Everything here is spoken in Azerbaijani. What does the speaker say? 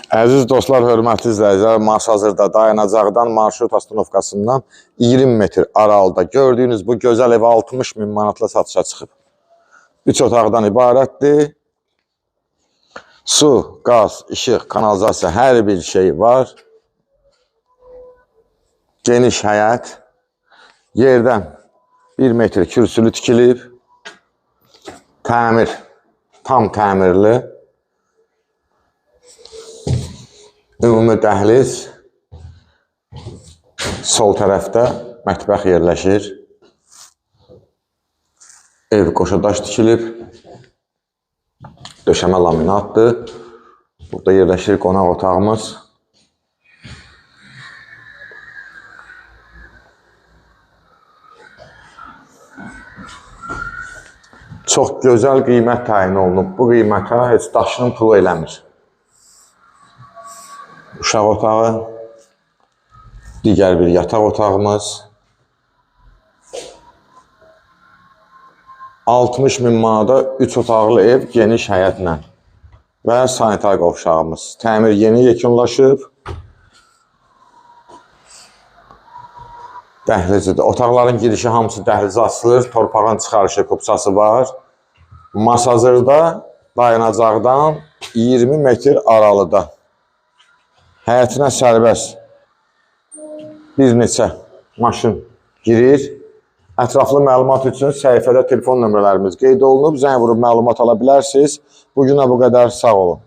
Əziz dostlar, hörmətli izləyicilər, hazırda dayanacaqdan marşrut astanovkasından 20 metr aralıda gördüyünüz bu gözəl ev 60 min manatla satışa çıxıb. 3 otaqdan ibarətdir. Su, qaz, işıq, kanalizasiya, hər bir şey var. Geniş həyət. Yerdən 1 metr kürsülü tikilib. Təmir, tam təmirli. Ümumi dəhliz, sol tərəfdə mətbəx yerləşir. Ev qoşadaş tikilib. Döşəmə laminatdır. Burada yerləşir qonaq otağımız. Çox gözəl qiymət təyin olunub. Bu qiymətə heç daşının pulu eləmir. Uşaq otağı, digər bir yataq otağımız, 60 min manada 3 otaqlı ev geniş həyətlə və sanitar qovşağımız. Təmir yeni yekunlaşıb. Dəhlizidir. Otaqların girişi hamısı dəhlizə açılır. Torpağın çıxarışı kupçası var. Masazırda dayanacaqdan 20 metr aralıda. Həyətinə sərbəst bir neçə maşın girir. Ətraflı məlumat üçün səhifədə telefon nömrələrimiz qeyd olunub. Zəng vurub məlumat ala bilərsiniz. Bugünə bu qədər, sağ olun.